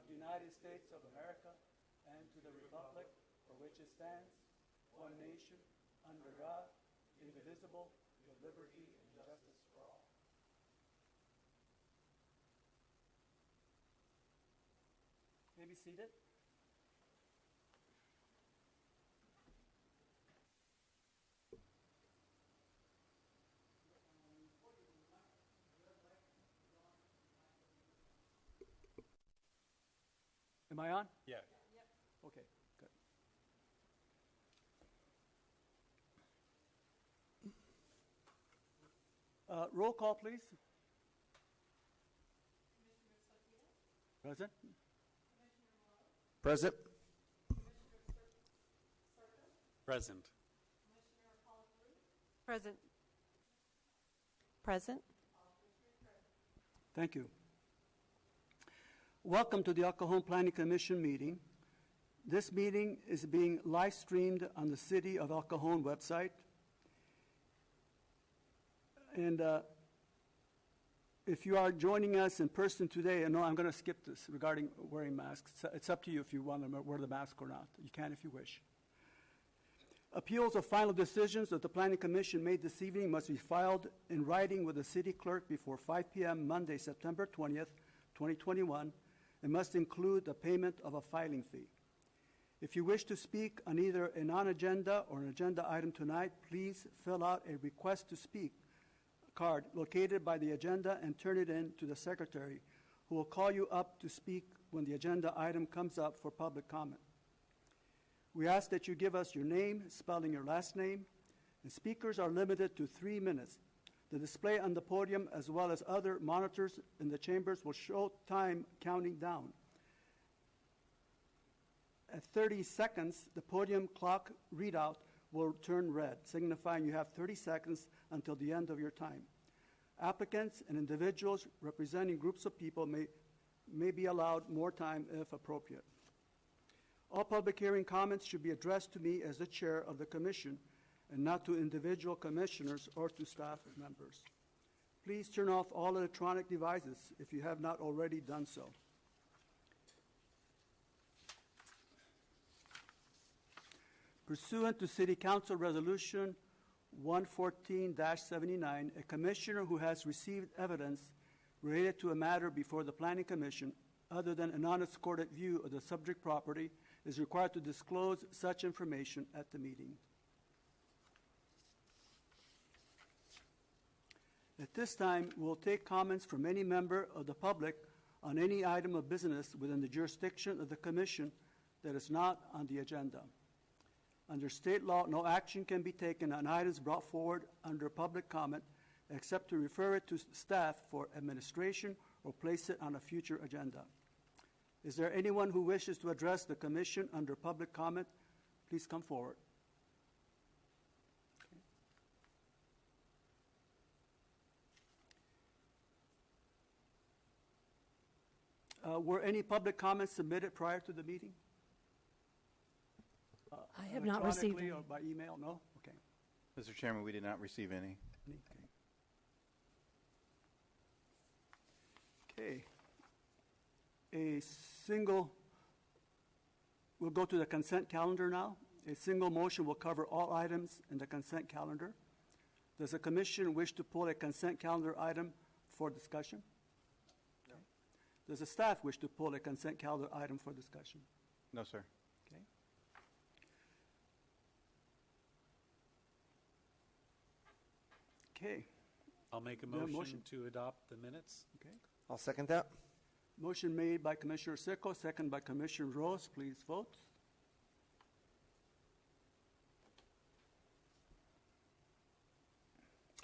of the United States of America and to the republic for which it stands, one nation, under God, indivisible, with liberty and justice for all. May be seated. Am I on? Yeah. Okay, good. Roll call, please. Present. Present. Present. Present. Present. Thank you. Welcome to the Cajon Planning Commission meeting. This meeting is being live streamed on the City of El Cajon website. And if you are joining us in person today, and no, I'm going to skip this regarding wearing masks. It's up to you if you want to wear the mask or not. You can if you wish. Appeals of final decisions that the Planning Commission made this evening must be filed in writing with the City Clerk before 5 p.m. Monday, September 20th, 2021, and must include the payment of a filing fee. If you wish to speak on either a non-agenda or an agenda item tonight, please fill out a request to speak card located by the agenda and turn it in to the secretary, who will call you up to speak when the agenda item comes up for public comment. We ask that you give us your name, spelling your last name, and speakers are limited to 3 minutes. The display on the podium, as well as other monitors in the chambers, will show time counting down. At 30 seconds, the podium clock readout will turn red, signifying you have 30 seconds until the end of your time. Applicants and individuals representing groups of people may be allowed more time if appropriate. All public hearing comments should be addressed to me as the chair of the commission and not to individual commissioners or to staff members. Please turn off all electronic devices if you have not already done so. Pursuant to City Council Resolution 114-79, a commissioner who has received evidence related to a matter before the Planning Commission, other than an unescorted view of the subject property, is required to disclose such information at the meeting. At this time, we'll take comments from any member of the public on any item of business within the jurisdiction of the Commission that is not on the agenda. Under state law, no action can be taken on items brought forward under public comment except to refer it to staff for administration or place it on a future agenda. Is there anyone who wishes to address the Commission under public comment? Please come forward. Were any public comments submitted prior to the meeting? I have not received any. Or by email? No? Okay. Mr. Chairman, we did not receive any. Okay. We'll go to the consent calendar now. A single motion will cover all items in the consent calendar. Does the Commission wish to pull a consent calendar item for discussion? No. Does the staff wish to pull a consent calendar item for discussion? No, sir. Okay. Okay. I'll make a motion to adopt the minutes. Okay. I'll second that. Motion made by Commissioner Sicko, second by Commissioner Rose. Please vote.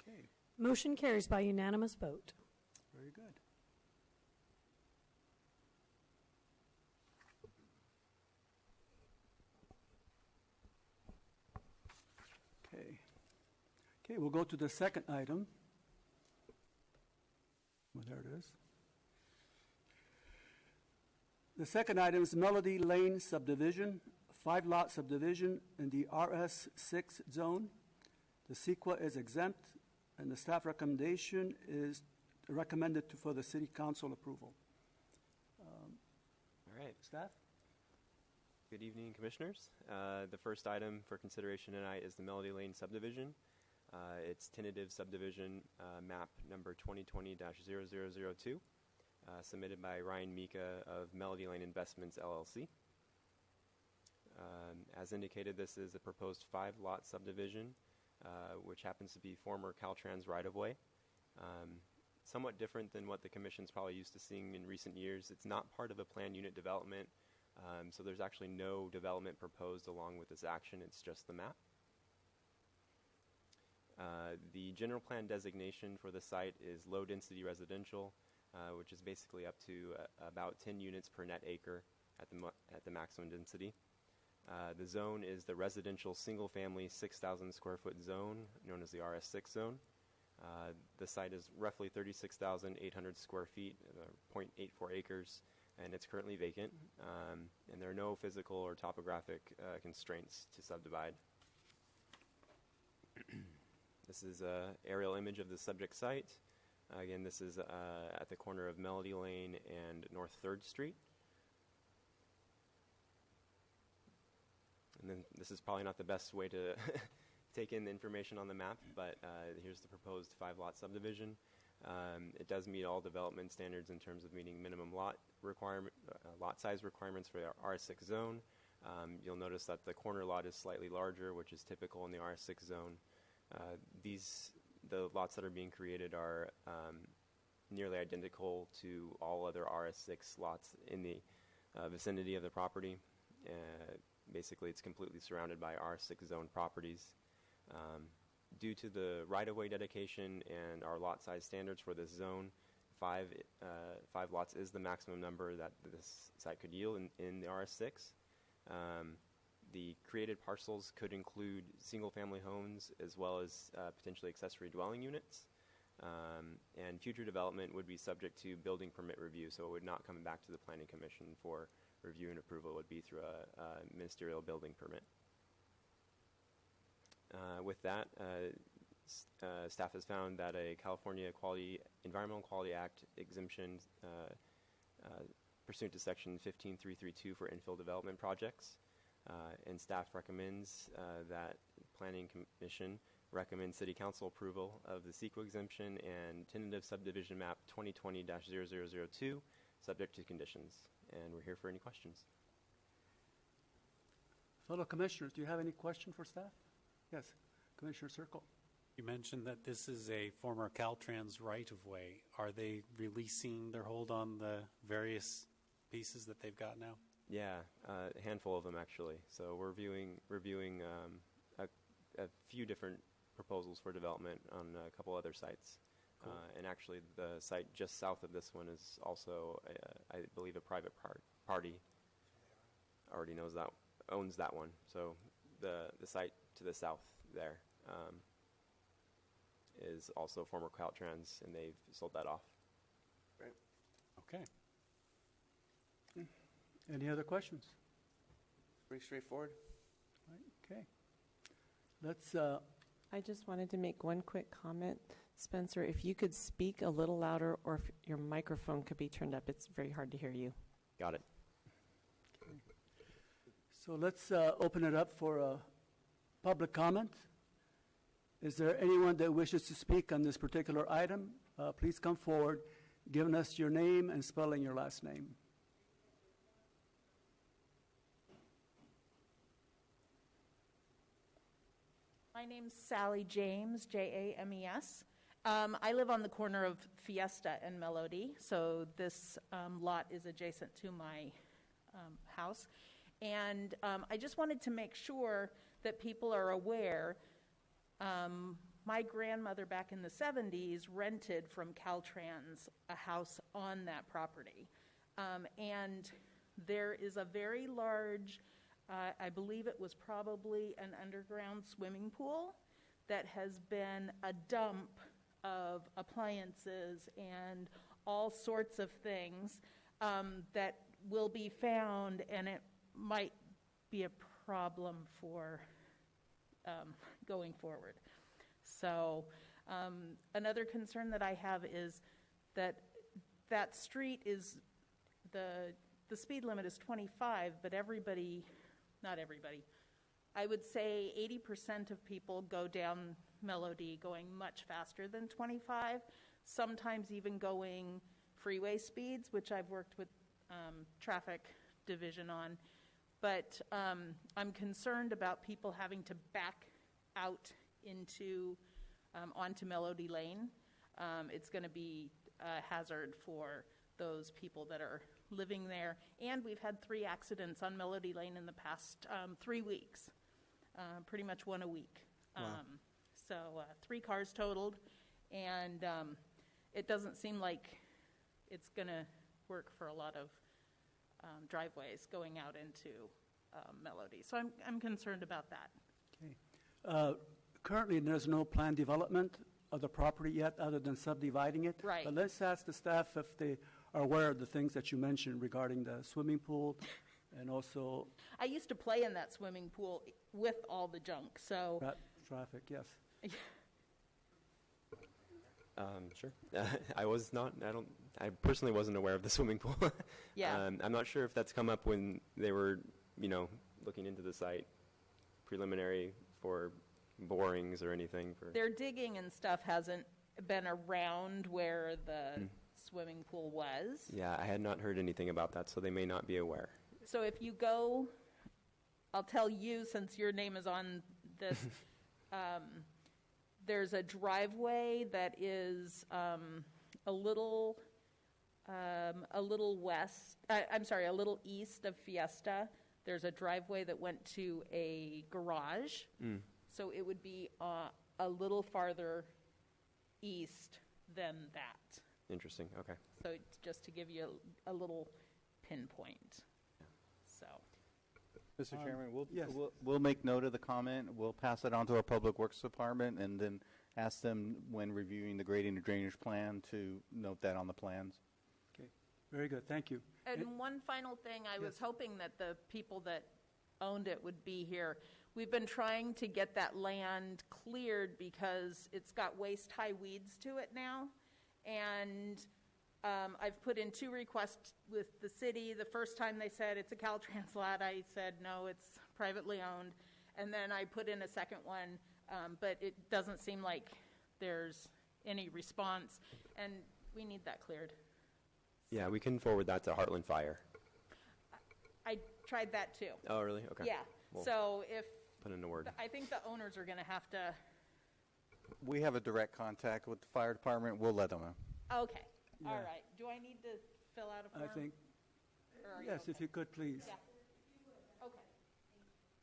Okay. Motion carries by unanimous vote. Very good. Okay. Okay, we'll go to the second item. Well, there it is. The second item is Melody Lane subdivision, 5-lot subdivision in the RS6 zone. The CEQA is exempt, and the staff recommendation is recommended for the City Council approval. All right. Staff? Good evening, Commissioners. The first item for consideration tonight is the Melody Lane subdivision. It's tentative subdivision map number 2020-0002, submitted by Ryan Mika of Melody Lane Investments, LLC. As indicated, this is a proposed 5-lot subdivision, which happens to be former Caltrans right-of-way. Somewhat different than what the Commission's probably used to seeing in recent years. It's not part of a planned unit development, so there's actually no development proposed along with this action. It's just the map. The general plan designation for the site is low-density residential, which is basically up to about 10 units per net acre at the maximum density. The zone is the residential single-family 6,000 square foot zone, known as the RS6 zone. The site is roughly 36,800 square feet, 0.84 acres, and it's currently vacant. And there are no physical or topographic constraints to subdivide. This is an aerial image of the subject site. Again, this is at the corner of Melody Lane and North 3rd Street. And then this is probably not the best way to take in the information on the map, but here's the proposed 5-lot subdivision. It does meet all development standards in terms of meeting minimum lot size requirements for the R6 zone. You'll notice that the corner lot is slightly larger, which is typical in the R6 zone. The lots that are being created are nearly identical to all other RS6 lots in the vicinity of the property. Basically, it's completely surrounded by R6 zone properties. Due to the right-of-way dedication and our lot size standards for this zone, 5 lots is the maximum number that this site could yield in the RS6. The created parcels could include single-family homes as well as potentially accessory dwelling units. And future development would be subject to building permit review, so it would not come back to the Planning Commission for review and approval. It would be through a ministerial building permit. With that, staff has found that a California Environmental Quality Act exemption pursuant to Section 15332 for infill development projects, and staff recommends that Planning Commission recommends City Council approval of the CEQA exemption and tentative subdivision map 2020-0002, subject to conditions. And we're here for any questions. Fellow Commissioners, do you have any question for staff? Yes, Commissioner Circle. You mentioned that this is a former Caltrans right-of-way. Are they releasing their hold on the various pieces that they've got now? Yeah, a handful of them actually. So we're reviewing a few different proposals for development on a couple other sites. Cool. And actually the site just south of this one is also, I believe, a private party already owns that one. So the site to the south there is also former Caltrans, and they've sold that off. Great. Okay. Any other questions? Pretty straightforward. Okay. Let's. I just wanted to make one quick comment. Spencer, if you could speak a little louder, or if your microphone could be turned up, it's very hard to hear you. Got it. Okay. So let's open it up for public comment. Is there anyone that wishes to speak on this particular item? Please come forward, giving us your name and spelling your last name. My name's Sally James, James. I live on the corner of Fiesta and Melody, so this lot is adjacent to my house. And I just wanted to make sure that people are aware. My grandmother back in the 70s rented from Caltrans a house on that property. And there is a very large, I believe it was probably an underground swimming pool that has been a dump of appliances and all sorts of things that will be found, and it might be a problem for going forward. So another concern that I have is that that street is, the the speed limit is 25, but everybody, not everybody, I would say 80% of people go down Melody going much faster than 25, sometimes even going freeway speeds, which I've worked with traffic division on. But I'm concerned about people having to back out into onto Melody Lane. It's going to be a hazard for those people that are living there. And we've had 3 accidents on Melody Lane in the past 3 weeks, pretty much one a week. Wow. So 3 cars totaled, and it doesn't seem like it's going to work for a lot of driveways going out into Melody. So I'm concerned about that. Okay. Currently, there's no planned development of the property yet other than subdividing it. Right. But let's ask the staff if they are aware of the things that you mentioned regarding the swimming pool and also I used to play in that swimming pool with all the junk, so traffic, yes. Sure. I personally wasn't aware of the swimming pool. Yeah. I'm not sure if that's come up when they were, looking into the site preliminary for borings or anything. Their digging and stuff hasn't been around where the swimming pool was. Yeah, I had not heard anything about that, so they may not be aware. So if you go, I'll tell you since your name is on this, there's a driveway that is a little east of Fiesta. There's a driveway that went to a garage. So it would be a little farther east than that. Interesting, okay. So it's just to give you a little pinpoint. So. Mr. Chairman, yes. we'll make note of the comment. We'll pass it on to our Public Works Department and then ask them when reviewing the grading and drainage plan to note that on the plans. Okay, very good, thank you. And one final thing, I was hoping that the people that owned it would be here. We've been trying to get that land cleared because it's got waist-high weeds to it now. And I've put in 2 requests with the city. The first time they said it's a Caltrans lot, I said no, it's privately owned. And then I put in a second one, but it doesn't seem like there's any response. And we need that cleared. Yeah, we can forward that to Heartland Fire. I tried that too. Oh, really? Okay. Yeah. We'll So if put in a word. I think the owners are going to have to. We have a direct contact with the fire department. We'll let them know. Okay. Yeah. All right. Do I need to fill out a form? I think, Or are you yes, okay? if you could, please. Yeah. Okay.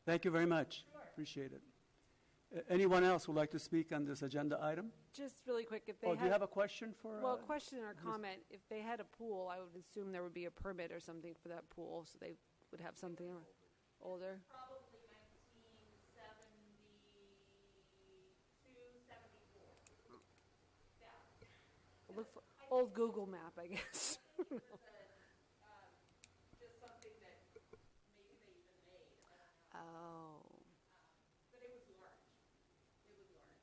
Thank you very much. Appreciate it. Anyone else would like to speak on this agenda item? Just really quick, if they Oh, had... do you have a question for? Well, a question or comment, if they had a pool, I would assume there would be a permit or something for that pool, so they would have something older. Probably 1972, 74. Yeah. Look for old Google map, I guess. Just something that maybe they even made. I don't know. Oh. But it was large. It was large.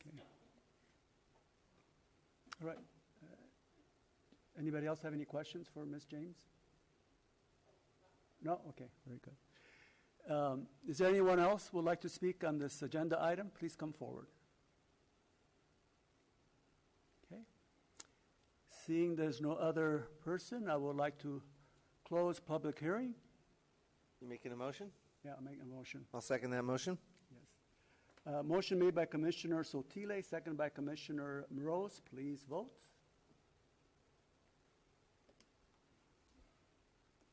Okay. All right. Anybody else have any questions for Ms. James? No? Okay, very good. Is there anyone else who would like to speak on this agenda item? Please come forward. Okay. Seeing there's no other person, I would like to close public hearing. You making a motion? Yeah, I'll make a motion. I'll second that motion. Yes. Motion made by Commissioner Sotile, second by Commissioner Moroz. Please vote.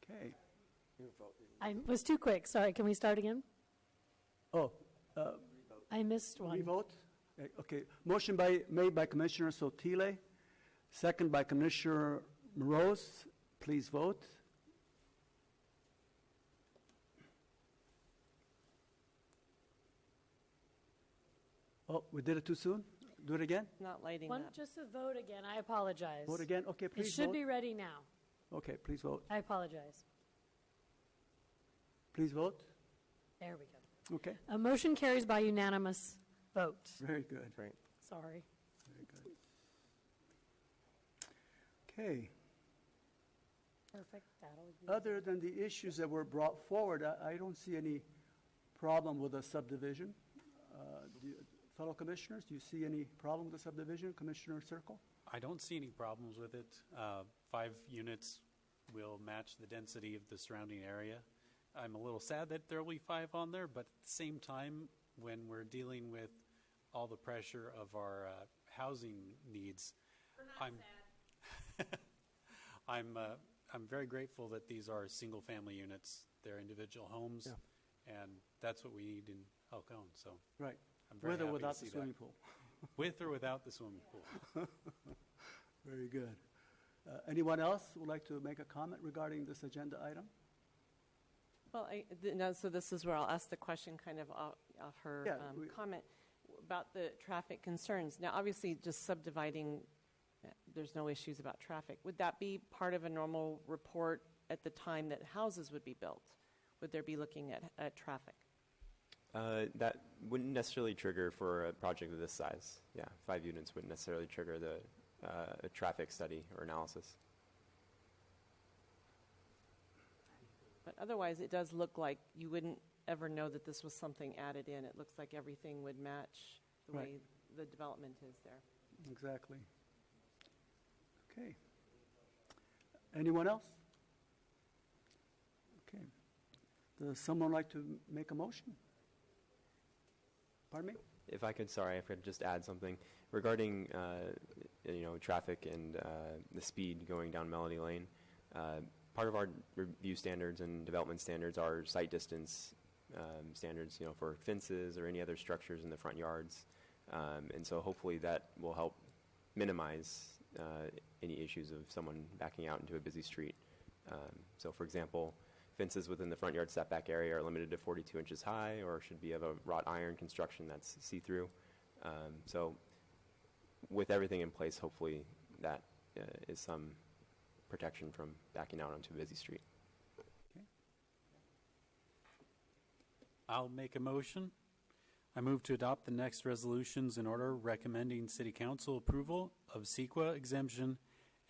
Okay. Your vote. I was too quick. Sorry, can we start again? Oh, I missed one. re-vote? Okay. Motion made by Commissioner Sotile, second by Commissioner Moroz. Please vote. Oh, we did it too soon? Do it again? Not lighting One, up. just a vote again. I apologize. Vote again? Okay, It please should vote. be ready now. Okay, please vote. I apologize. Please vote. There we go. Okay, A motion carries by unanimous vote. very good. Right. Sorry. Very good. Okay. Perfect, that'll be. Other than the issues that were brought forward, I don't see any problem with the subdivision. Fellow commissioners, do you see any problem with the subdivision, Commissioner Circle? I don't see any problems with it. 5 units will match the density of the surrounding area. I'm a little sad that there will be 5 on there, but at the same time, when we're dealing with all the pressure of our housing needs, I'm very grateful that these are single-family units. They're individual homes, and that's what we need in El Cajon. So, right, I'm very with or happy without to the see swimming that. pool. With or without the swimming pool. Very good. Anyone else would like to make a comment regarding this agenda item? Well, so this is where I'll ask the question kind of off her Yeah, comment about the traffic concerns. Now, obviously, just subdividing, there's no issues about traffic. Would that be part of a normal report at the time that houses would be built? Would there be looking at traffic? That wouldn't necessarily trigger for a project of this size. Yeah, 5 units wouldn't necessarily trigger a traffic study or analysis. But otherwise, it does look like you wouldn't ever know that this was something added in. It looks like everything would match the Right. way the development is there. Exactly. Okay. Anyone else? Okay. Does someone like to make a motion? Pardon me? If I could just add something regarding, traffic and the speed going down Melody Lane. Part of our review standards and development standards are site distance standards, for fences or any other structures in the front yards. And so hopefully that will help minimize any issues of someone backing out into a busy street. So for example, fences within the front yard setback area are limited to 42 inches high or should be of a wrought iron construction that's see-through. So with everything in place, hopefully that is some protection from backing out onto a busy street. I'll make a motion. I move to adopt the next resolutions in order recommending City Council approval of CEQA exemption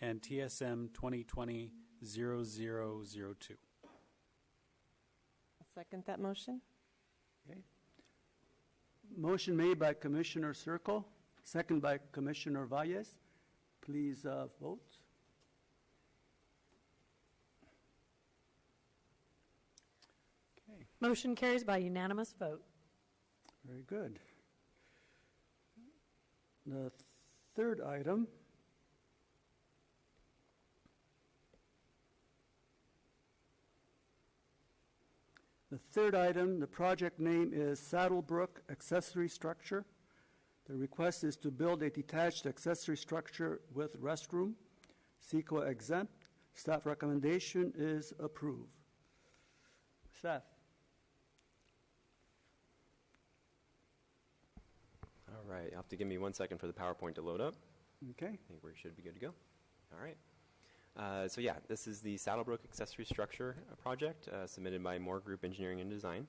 and TSM 2020-0002. I'll second that motion. Okay. Motion made by Commissioner Circle, second by Commissioner Valles. Please vote. Okay, Motion carries by unanimous vote. very good. The third item the project name is Saddlebrook Accessory Structure. The request is to build a detached accessory structure with restroom. CEQA exempt. Staff recommendation is approve. Staff. All right, you'll have to give me 1 second for the PowerPoint to load up. Okay. I think we should be good to go. All right. This is the Saddlebrook Accessory Structure project submitted by Moore Group Engineering and Design.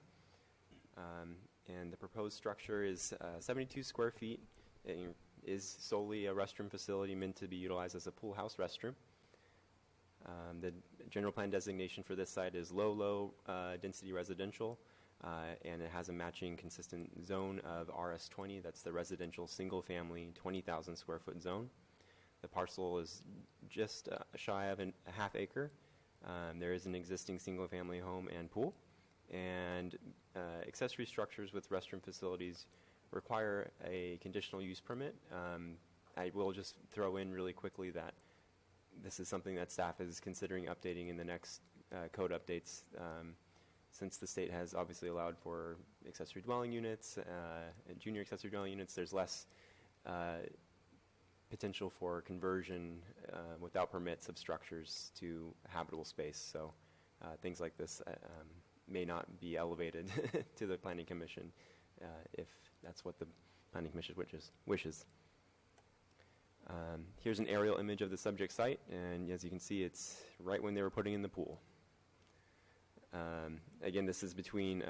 And the proposed structure is 72 square feet. It is solely a restroom facility meant to be utilized as a pool house restroom. The general plan designation for this site is low density residential, and it has a matching consistent zone of RS20. That's the residential single family 20,000 square foot zone. The parcel is just shy of a half acre. There is an existing single family home and pool. And accessory structures with restroom facilities require a conditional use permit. I will just throw in really quickly that this is something that staff is considering updating in the next code updates, since the state has obviously allowed for accessory dwelling units and junior accessory dwelling units. There's less potential for conversion without permits of structures to habitable space. So things like this may not be elevated to the Planning Commission if that's what the Planning Commission wishes. Here's an aerial image of the subject site, and as you can see, it's right when they were putting in the pool. Again, this is between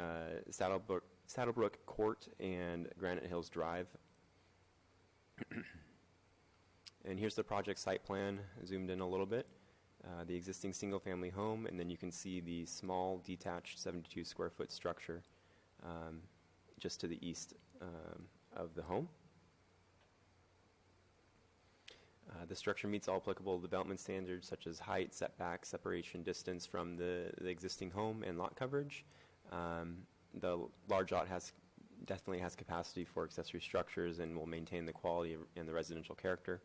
Saddlebrook Court and Granite Hills Drive. And here's the project site plan, zoomed in a little bit. the existing single-family home, and then you can see the small detached 72 square foot structure just to the east of the home. The structure meets all applicable development standards such as height, setback, separation, distance from the existing home, and lot coverage. The large lot definitely has capacity for accessory structures and will maintain the quality and the residential character.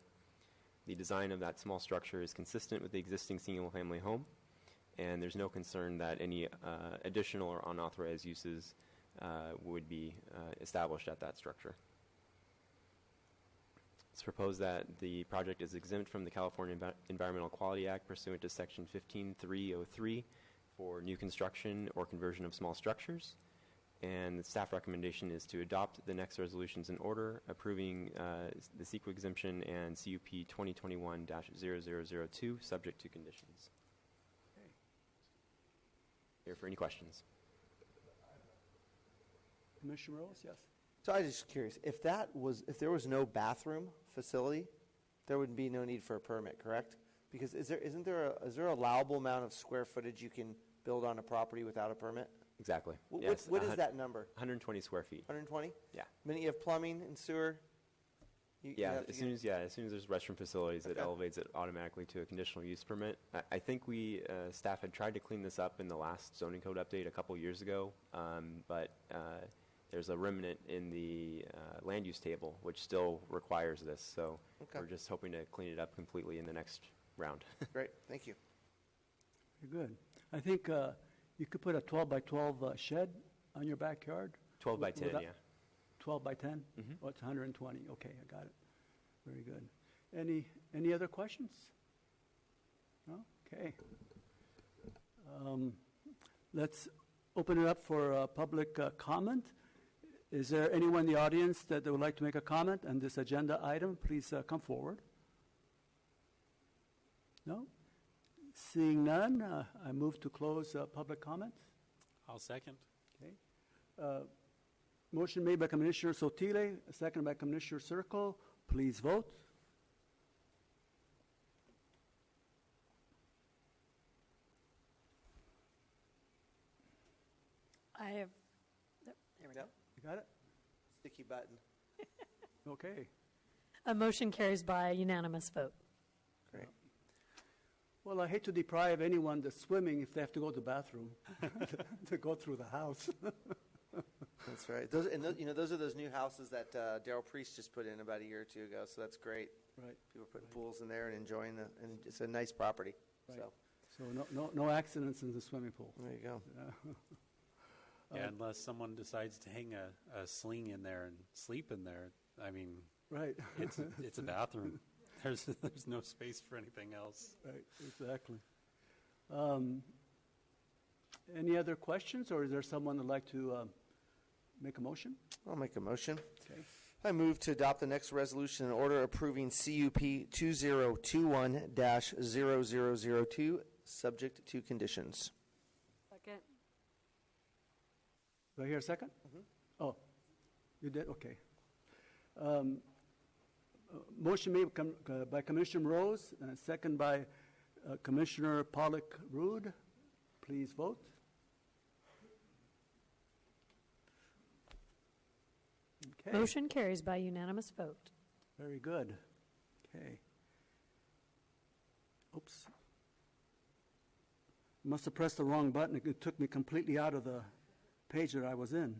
The design of that small structure is consistent with the existing single-family home, and there's no concern that any additional or unauthorized uses would be established at that structure. It's proposed that the project is exempt from the California Environmental Quality Act pursuant to Section 15303 for new construction or conversion of small structures. And the staff recommendation is to adopt the next resolutions in order, approving the CEQA exemption and CUP 2021-0002, subject to conditions. Okay. Here for any questions. Commissioner Rose, yes. So I was just curious, if there was no bathroom facility, there would be no need for a permit, correct? Because is there allowable amount of square footage you can build on a property without a permit? Exactly. What is that number? 120 square feet. 120? Yeah. I mean, you have plumbing and sewer? As soon as there's restroom facilities, it elevates it automatically to a conditional use permit. I think staff had tried to clean this up in the last zoning code update a couple years ago, but there's a remnant in the land use table which still requires this. So we're just hoping to clean it up completely in the next round. Great, thank you. Very good. I think you could put a 12 by 12 shed on your backyard. 12 by 10, yeah. 12 by 10? Mm-hmm. Oh, it's 120. Okay, I got it. Very good. Any other questions? No? Okay. Let's open it up for public comment. Is there anyone in the audience that would like to make a comment on this agenda item? Please come forward. No? Seeing none, I move to close public comment. I'll second. Okay. Motion made by Commissioner Sotile, seconded by Commissioner Circle. Please vote. I have, there we go. Yep. You got it? Sticky button. Okay. A motion carries by a unanimous vote. Great. Well, I hate to deprive anyone that's swimming if they have to go to the bathroom to go through the house. That's right. Those are those new houses that Daryl Priest just put in about a year or two ago. So that's great. Right. People are putting pools in there and enjoying and it's a nice property. Right. So So no accidents in the swimming pool. there you go. Yeah, unless someone decides to hang a sling in there and sleep in there. I mean, Right. it's a bathroom. There's no space for anything else. Right, exactly. Any other questions, or is there someone that'd like to make a motion? I'll make a motion. Okay. I move to adopt the next resolution in order approving CUP 2021-0002, subject to conditions. Second. Do I hear a second? Mhm. Oh, you did? Okay. Motion made by Commissioner Rose, and second by Commissioner Pollock-Rude. Please vote. Okay. Motion carries by unanimous vote. Very good. Okay. Oops. Must have pressed the wrong button. It took me completely out of the page that I was in.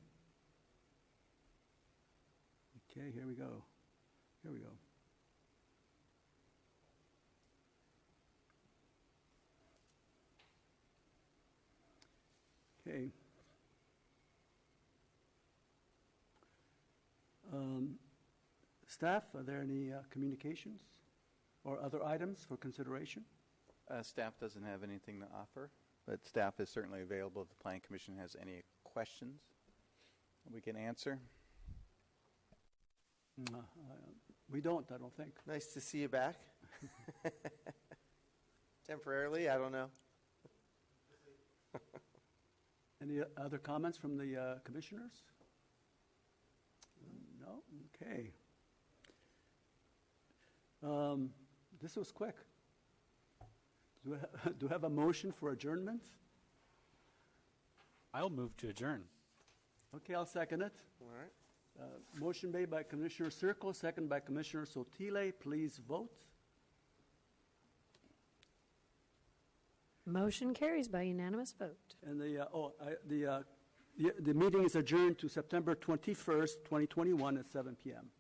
Okay, here we go. Here we go. Okay. Staff, are there any communications or other items for consideration? Staff doesn't have anything to offer, but staff is certainly available if the Planning Commission has any questions we can answer. We don't, I don't think. Nice to see you back. Temporarily, I don't know. Any other comments from the commissioners? No? Okay. This was quick. Do I have a motion for adjournment? I'll move to adjourn. Okay, I'll second it. All right. Motion made by Commissioner Circle, second by Commissioner Sotile. Please vote. Motion carries by unanimous vote. And the meeting is adjourned to September 21st, 2021 at 7 p.m.